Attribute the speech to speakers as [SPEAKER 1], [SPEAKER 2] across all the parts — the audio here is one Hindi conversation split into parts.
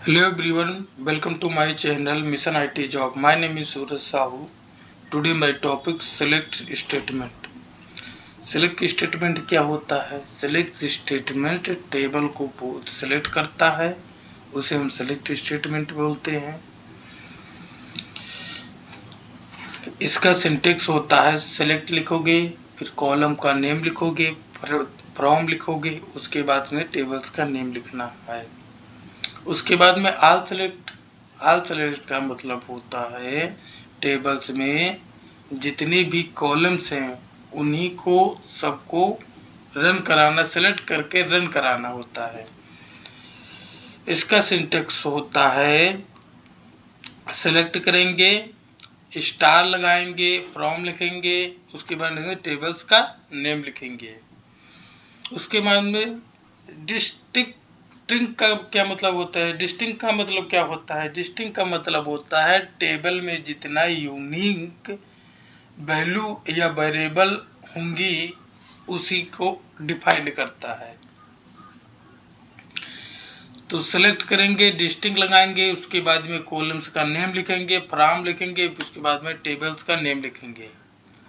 [SPEAKER 1] Hello everyone, welcome to my channel Mission IT Job. My name is Suraj Sahu. Today my topic select statement. Select statement क्या होता है? Select statement टेबल को select करता है, उसे हम select statement बोलते हैं। इसका सिंटेक्स होता है select लिखोगे, फिर कॉलम का नेम लिखोगे, फ्रॉम लिखोगे, उसके बाद में टेबल्स का नेम लिखना है। उसके बाद में ऑल सेलेक्ट का मतलब होता है टेबल्स में जितने भी कॉलम्स हैं उन्हीं को सबको रन कराना, सेलेक्ट करके रन कराना होता है। इसका सिंटेक्स होता है सेलेक्ट करेंगे, स्टार लगाएंगे, फ्रॉम लिखेंगे, उसके बाद में टेबल्स का नेम लिखेंगे। उसके बाद में डिस्टिंक्ट का क्या मतलब होता है? डिस्टिंक्ट का मतलब क्या होता है? डिस्टिंक्ट का मतलब होता है टेबल में जितना यूनिक वैल्यू या वेरिएबल होंगी उसी को डिफाइन करता है। तो सेलेक्ट करेंगे, डिस्टिंक्ट लगाएंगे, उसके बाद में कॉलम्स का नेम लिखेंगे, फ्रॉम लिखेंगे, उसके बाद में टेबल्स का नेम लिखेंगे।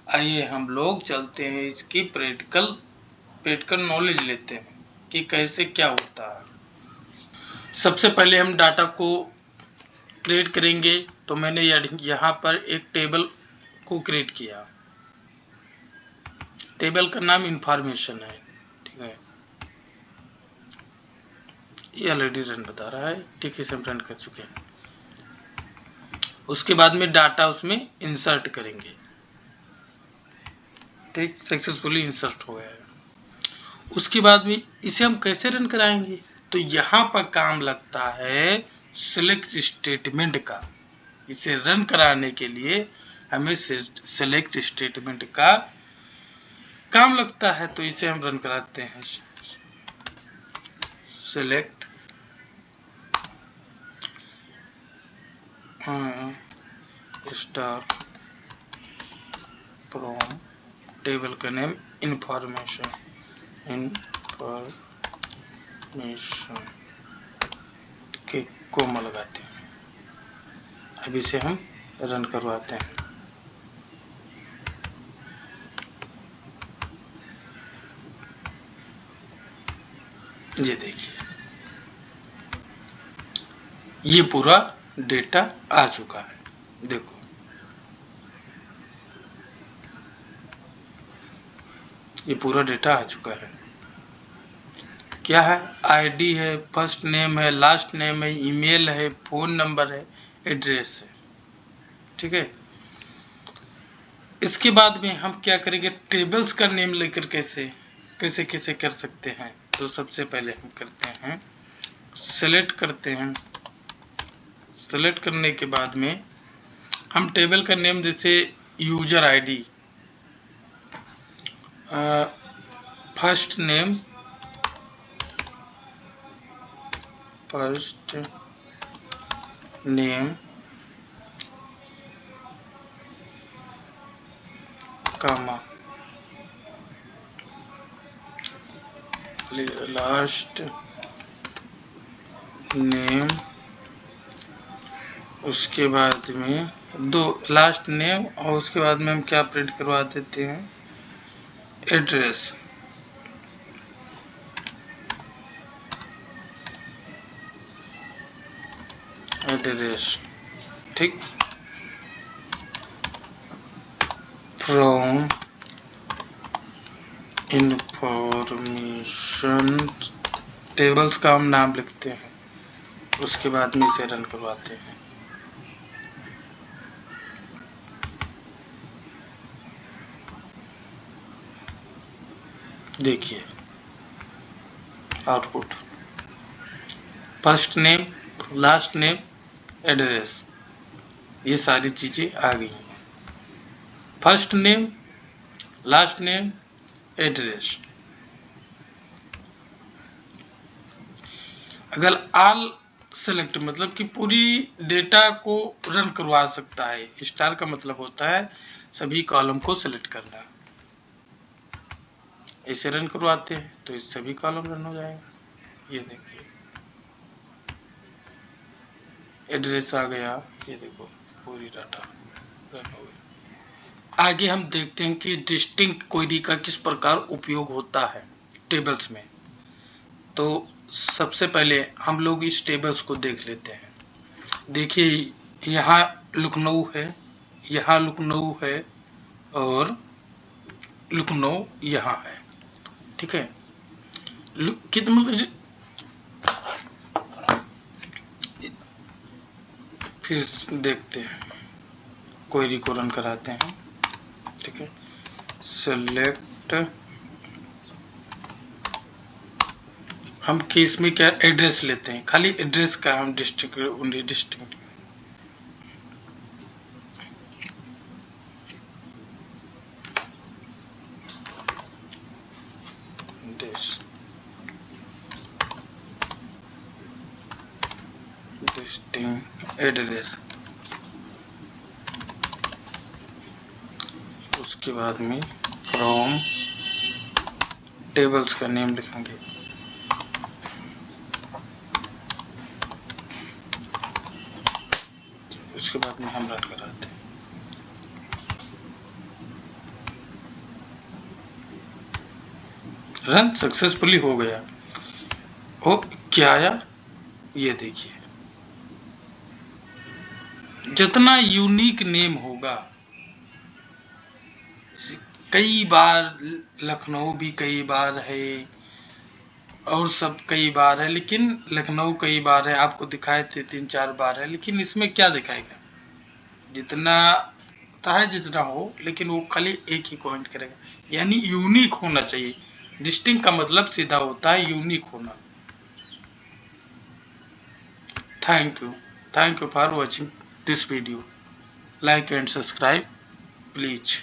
[SPEAKER 1] आइए हम लोग चलते हैं इसकी प्रैक्टिकल नॉलेज लेते हैं कि कैसे क्या होता है। सबसे पहले हम डाटा को क्रिएट करेंगे। तो मैंने यहाँ पर एक टेबल को क्रिएट किया। टेबल का नाम इंफॉर्मेशन है, ठीक है। ये ऑलरेडी रन बता रहा है, ठीक है, हम रन कर चुके हैं। उसके बाद में डाटा उसमें इंसर्ट करेंगे, ठीक, सक्सेसफुली इंसर्ट हो गया है। उसके बाद में इसे हम कैसे रन कराएंगे? तो यहाँ पर काम लगता है सेलेक्ट स्टेटमेंट का। इसे रन कराने के लिए हमें सेलेक्ट स्टेटमेंट का काम लगता है। तो इसे हम रन कराते हैं। सेलेक्ट स्टार फ्रॉम टेबल का नेम इंफॉर्मेशन के कोमा लगाते हैं। अब इसे हम रन करवाते हैं। ये देखिए, ये पूरा डेटा आ चुका है। देखो, ये पूरा डेटा आ चुका है। क्या है? आईडी है, फर्स्ट नेम है, लास्ट नेम है, ईमेल है, फोन नंबर है, एड्रेस है, ठीक है। इसके बाद में हम क्या करेंगे? टेबल्स का नेम लेकर कैसे कर सकते हैं? तो सबसे पहले हम करते हैं सेलेक्ट करते हैं। सेलेक्ट करने के बाद में हम टेबल का नेम जैसे यूजर आईडी, फर्स्ट नेम, कामा लास्ट नेम, उसके बाद में दो लास्ट नेम, और उसके बाद में हम क्या प्रिंट करवा देते हैं? एड्रेस। ठीक। फ्रॉम इंफॉर्मेशन टेबल्स का हम नाम लिखते हैं। उसके बाद में इसे रन करवाते हैं। देखिए output, first name, last name, address, ये सारी चीजें आ गई हैं। First name, last name, address. अगर ऑल सेलेक्ट मतलब कि पूरी डेटा को रन करवा सकता है। स्टार का मतलब होता है सभी कॉलम को सेलेक्ट करना। ऐसे रन करवाते हैं तो इस सभी कॉलम रन हो जाएगा। ये देखिए, एड्रेस आ गया, ये देखो पूरी डाटा रन हो गई। आगे हम देखते हैं कि डिस्टिंक्ट क्वेरी का किस प्रकार उपयोग होता है टेबल्स में। तो सबसे पहले हम लोग इस टेबल्स को देख लेते हैं। देखिए यहाँ लखनऊ है, यहाँ लखनऊ है और लखनऊ यहाँ है, ठीक है। कितना मतलब, फिर देखते हैं, क्वेरी को रन कराते हैं, ठीक है। सेलेक्ट, हम केस में क्या एड्रेस लेते हैं, खाली एड्रेस का हम डिस्ट्रिक्ट एड्रेस, उसके बाद में फ्रॉम टेबल्स का नेम लिखेंगे, उसके बाद में हम रन कराते हैं। रन सक्सेसफुली हो गया। ओ क्या आया, ये देखिए, जितना यूनिक नेम होगा, कई बार लखनऊ भी कई बार है और सब कई बार है, लेकिन लखनऊ कई बार है, आपको दिखाए थे 3-4 बार है, लेकिन इसमें क्या दिखाएगा, जितना है जितना हो, लेकिन वो खाली एक ही पॉइंट करेगा, यानी यूनिक होना चाहिए। डिस्टिंक्ट का मतलब सीधा होता है यूनिक होना। Thank you for watching this video. Like and subscribe, please.